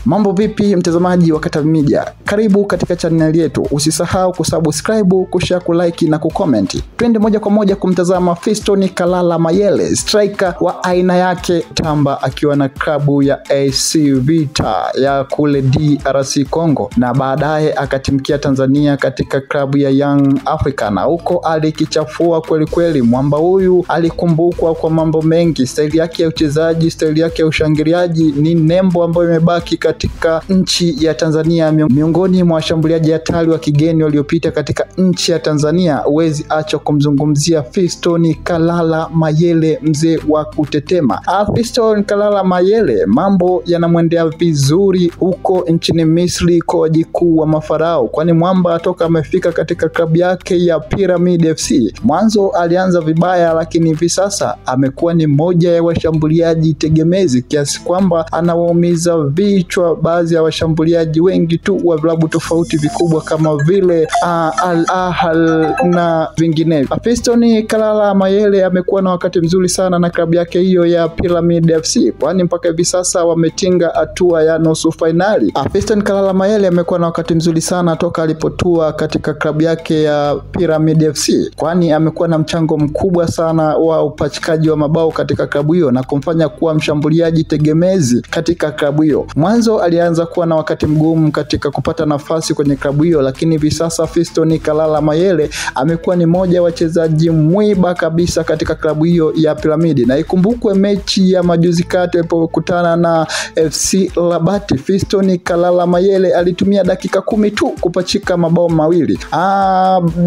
Mambo vipi mtazamaji wa Katavi Media? Karibu katika channel yetu. Usisahau kusubscribe, kushare, kulike na kucomment. Twende moja kwa moja kumtazama Fiston Kalala Mayele, striker wa aina yake tamba akiwa na klabu ya AC Vita ya kule DRC Congo, na baadaye akatimkia Tanzania katika klabu ya Young Africa, na huko alikichafua kweli kweli. Mwamba huyu alikumbukwa kwa mambo mengi, staili yake ya uchezaji, staili yake ya ushangiliaji ni nembo ambayo imebaki katika nchi ya Tanzania. Miongoni mwa washambuliaji hatari wa kigeni waliopita katika nchi ya Tanzania, uwezi acha kumzungumzia Fiston Kalala Mayele, mzee wa kutetema. Fiston Kalala Mayele mambo yanamwendea vizuri huko nchini Misri kwa wajikuu wa mafarao, kwani mwamba toka amefika katika klabu yake ya Pyramid FC. Mwanzo alianza vibaya, lakini hivi sasa amekuwa ni moja ya washambuliaji tegemezi, kiasi kwamba anawaumiza vichwa baadhi ya washambuliaji wengi tu wa vilabu tofauti vikubwa kama vile Al Ahly na vinginevyo. Fiston Kalala Mayele amekuwa na wakati mzuri sana na klabu yake hiyo ya Pyramid FC, kwani mpaka hivi sasa wametinga hatua ya nusu finali. Fiston Kalala Mayele amekuwa na wakati mzuri sana toka alipotua katika klabu yake ya Pyramid FC, kwani amekuwa na mchango mkubwa sana wa upachikaji wa mabao katika klabu hiyo na kumfanya kuwa mshambuliaji tegemezi katika klabu hiyo. Mwanzo alianza kuwa na wakati mgumu katika kupata nafasi kwenye klabu hiyo, lakini hivi sasa Fiston Kalala Mayele amekuwa ni moja wa wachezaji mwiba kabisa katika klabu hiyo ya Pyramid. Na ikumbukwe mechi ya majuzi kati alipokutana na FC Rabat, Fiston Kalala Mayele alitumia dakika 10 tu kupachika mabao mawili.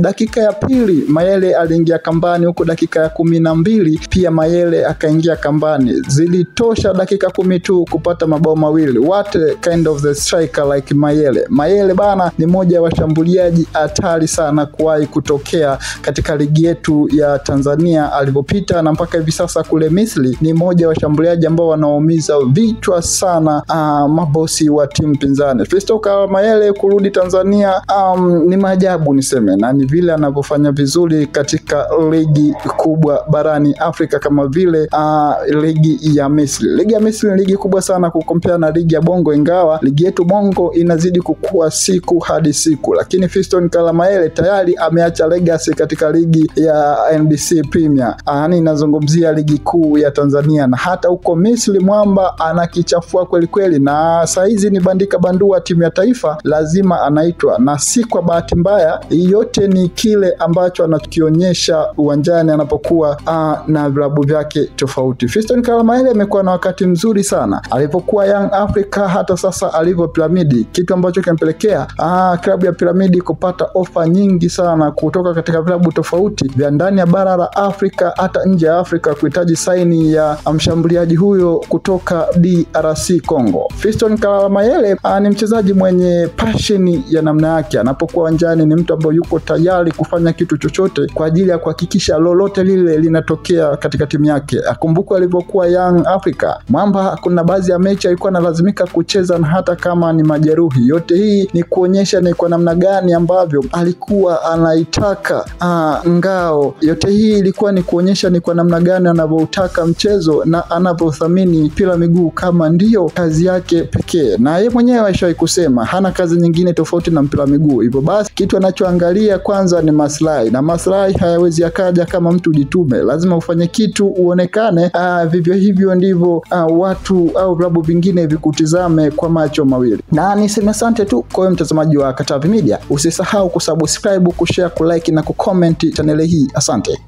Dakika ya pili Mayele aliingia kambani, huko dakika ya 12 pia Mayele akaingia kambani. Zilitosha dakika 10 tu kupata mabao mawili. What kind of the striker like Mayele? Mayele bana ni moja wa washambuliaji hatari sana kuwahi kutokea katika ligi yetu ya Tanzania alipopita, na mpaka hivi sasa kule Misri ni moja wa washambuliaji ambao wanaumiza vichwa sana mabosi wa timu pinzani. Fiston Kalala Mayele kurudi Tanzania ni maajabu niseme, na ni vile anavyofanya vizuri katika ligi kubwa barani Afrika kama vile ligi ya Misri. Ligi ya Misri ni ligi kubwa sana kukompea na ligi ya Bongo, ingawa ligi yetu Bongo inazidi kukua siku hadi siku, lakini Fiston Kalala Mayele tayari ameacha legacy katika ligi ya NBC Premier. Ninazungumzia ligi kuu ya Tanzania, na hata huko Misri mwamba anakichafua kweli kweli, na saizi ni bandika bandua timu ya taifa lazima anaitwa, na si kwa bahati mbaya. Yote ni kile ambacho anakionyesha uwanjani anapokuwa na vilabu vyake tofauti. Fiston Kalala Mayele amekuwa na wakati mzuri sana alipokuwa Young Africa, hata sasa alivyo Pyramid, kitu ambacho kimpelekea klabu ya Pyramid kupata ofa nyingi sana kutoka katika vilabu tofauti vya ndani ya bara la Afrika hata nje ya Afrika kuhitaji saini ya mshambuliaji huyo kutoka DRC Congo. Fiston Kalala Mayele ni mchezaji mwenye passion ya namna yake. Anapokuwa uwanjani ni mtu ambaye yuko tayari kufanya kitu chochote kwa ajili ya kuhakikisha lolote lile linatokea katika timu yake. Akumbuke alipokuwa Young Africa mwamba kuna baadhi ya mechi alikuwa analazimika kucheza na hata kama ni majeruhi. Yote hii ni kuonyesha ni kwa namna gani ambavyo alikuwa anaitaka ngao. Yote hii ilikuwa ni kuonyesha ni kwa namna gani anavyotaka mchezo na anavyothamini mpira miguu kama ndiyo kazi yake pekee, na yeye mwenyewe alishawahi kusema hana kazi nyingine tofauti na mpira miguu. Hivyo basi kitu anachoangalia kwanza ni maslahi, na maslahi hayawezi yakaja kama mtu ujitume, lazima ufanye kitu uonekane. Vivyo hivyo ndivyo watu au vilabu vingine vikutizame kwa macho mawili. Na niseme asante tu kwa mtazamaji wa Katavi Media. Usisahau kusubscribe, kushare, kulike na kucomment channel hii. Asante.